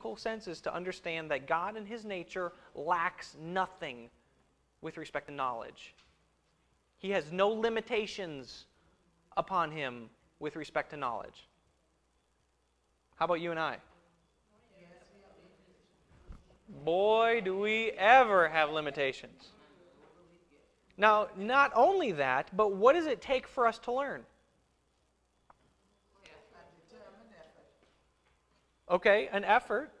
biblical sense is to understand that God in His nature lacks nothing with respect to knowledge. He has no limitations upon Him with respect to knowledge. How about you and I? Boy, do we ever have limitations. Now, not only that, but what does it take for us to learn? Okay, an effort.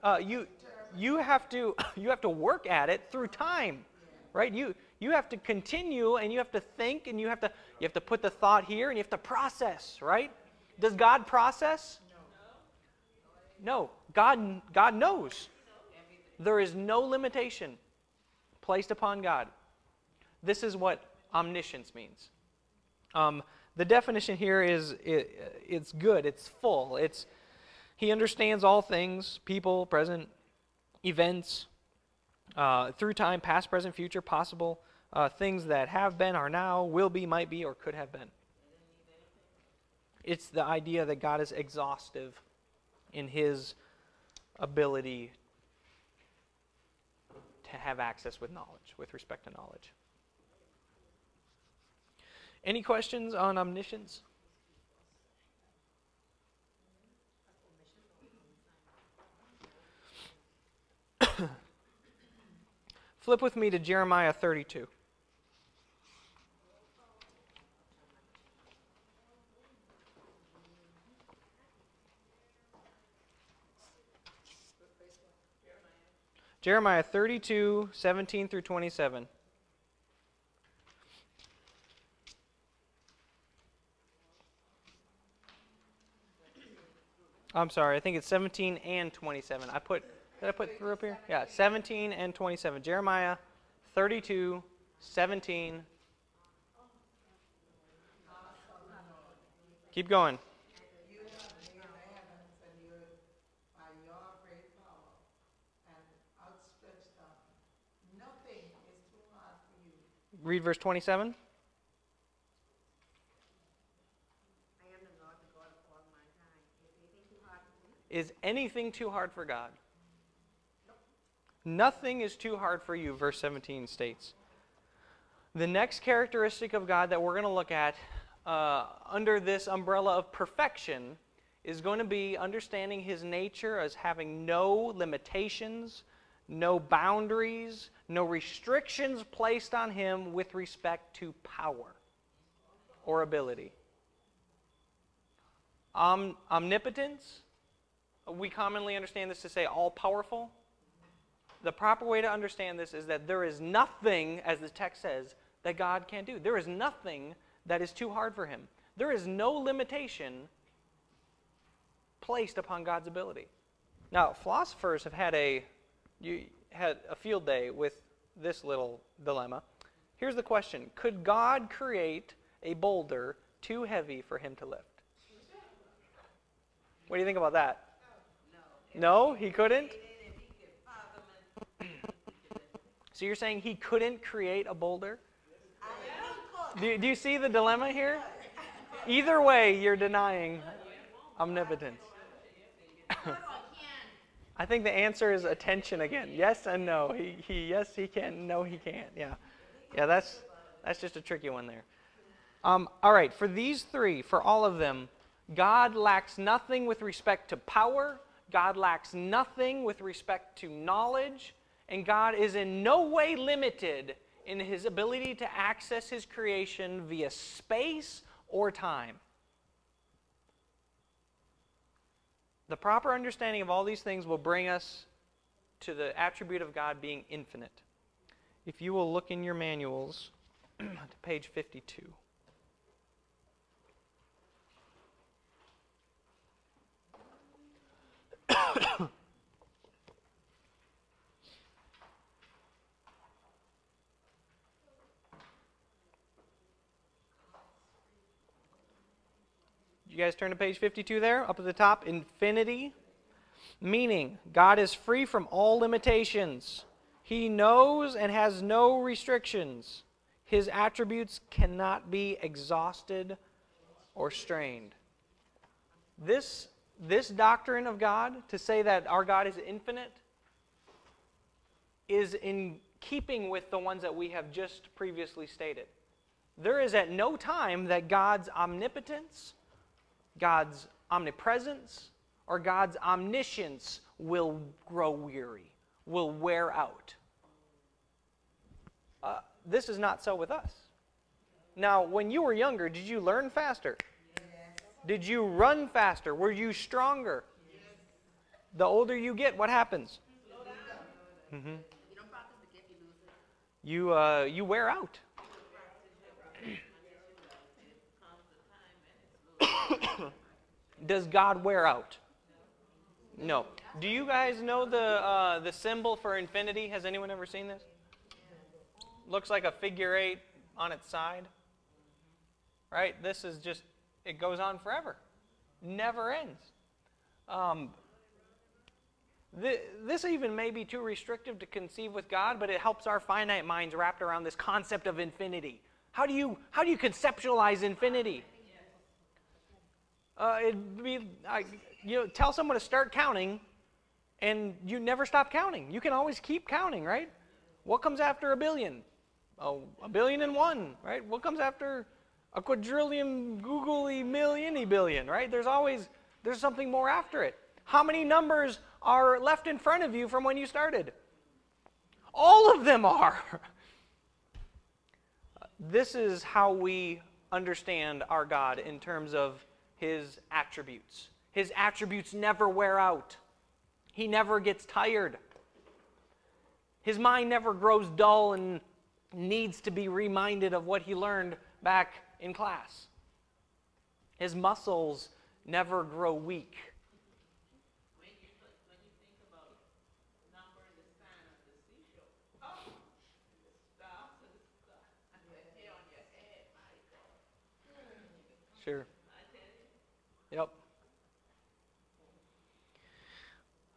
You have to work at it through time, right? You have to continue, and you have to think, and you have to put the thought here, and you have to process, right? Does God process? No. God knows. There is no limitation placed upon God. This is what omniscience means. The definition here is it's good, it's full. He understands all things, people, present, events, through time, past, present, future, possible, things that have been, are now, will be, might be, or could have been. It's the idea that God is exhaustive in His ability to have access with knowledge, with respect to knowledge. Any questions on omniscience? Flip with me to Jeremiah 32. Jeremiah 32, 17 through 27. I'm sorry, I think it's 17 and 27. Did I put through up here? Yeah, 17 and 27. Jeremiah 32, 17. Keep going. Read verse 27. Is anything too hard for God? Nothing is too hard for you, verse 17 states. The next characteristic of God that we're going to look at under this umbrella of perfection is going to be understanding His nature as having no limitations, no boundaries, no restrictions placed on Him with respect to power or ability. Omnipotence, we commonly understand this to say all-powerful. The proper way to understand this is that there is nothing, as the text says, that God can't do. There is nothing that is too hard for Him. There is no limitation placed upon God's ability. Now, philosophers have had a field day with this little dilemma. Here's the question. Could God create a boulder too heavy for Him to lift? What do you think about that? No, He couldn't? So you're saying He couldn't create a boulder? Do you see the dilemma here? Either way, you're denying omnipotence. I think the answer is attention again. Yes and no. Yes, He can. No, He can't. Yeah. That's just a tricky one there. All right. For these three, for all of them, God lacks nothing with respect to power. God lacks nothing with respect to knowledge. And God is in no way limited in His ability to access His creation via space or time. The proper understanding of all these things will bring us to the attribute of God being infinite. If you will look in your manuals to page 52. You guys turn to page 52 there, up at the top, infinity, meaning God is free from all limitations. He knows and has no restrictions. His attributes cannot be exhausted or strained. This this doctrine of God, to say that our God is infinite, is in keeping with the ones that we have just previously stated. There is at no time that God's omnipotence, God's omnipresence, or God's omniscience will grow weary, will wear out. This is not so with us. Now, when you were younger, did you learn faster? Yes. Did you run faster? Were you stronger? Yes. The older you get, what happens? Mm-hmm. You wear out. Does God wear out? No. Do you guys know the symbol for infinity? Has anyone ever seen this? Looks like a figure 8 on its side. Right? This is just, it goes on forever. Never ends. This even may be too restrictive to conceive with God, but it helps our finite minds wrapped around this concept of infinity. How do you conceptualize infinity? It'd be, tell someone to start counting, and you never stop counting. You can always keep counting, right? What comes after a billion? Oh, 1,000,000,001, right? What comes after a quadrillion, googly, million-y billion, right? There's something more after it. How many numbers are left in front of you from when you started? All of them are. This is how we understand our God in terms of His attributes. His attributes never wear out. He never gets tired. His mind never grows dull and needs to be reminded of what he learned back in class. His muscles never grow weak. When you think about numbering the sand of the seashore, the stars and the hair on your head, my God. Sure. Yep.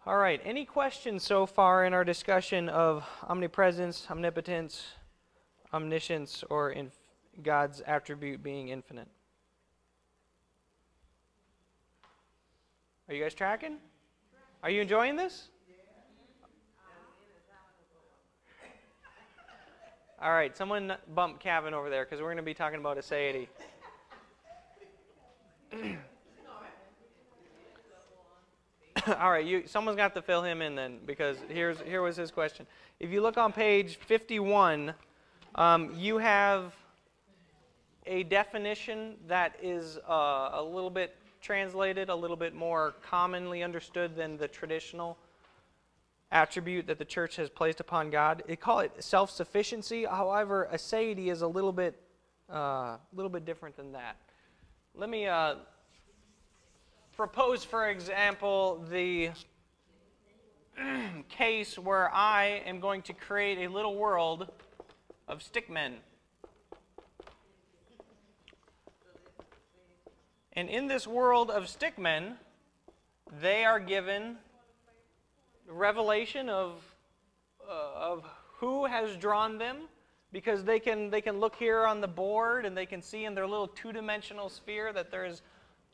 All right. Any questions so far in our discussion of omnipresence, omnipotence, omniscience, or in God's attribute being infinite? Are you guys tracking? Are you enjoying this? All right. Someone bump Kevin over there because we're going to be talking about aseity. All right, someone's got to fill him in then, because here was his question. If you look on page 51, you have a definition that is a little bit translated, a little bit more commonly understood than the traditional attribute that the church has placed upon God. They call it self-sufficiency. However, aseity is a little bit different than that. Let me propose, for example, the case where I am going to create a little world of stickmen. And in this world of stickmen, they are given revelation of who has drawn them, because they can look here on the board and they can see in their little two-dimensional sphere that there's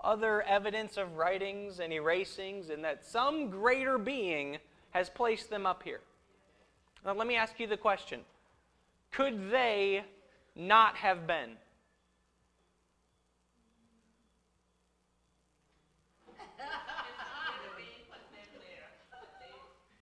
other evidence of writings and erasings, and that some greater being has placed them up here. Now let me ask you the question. Could they not have been?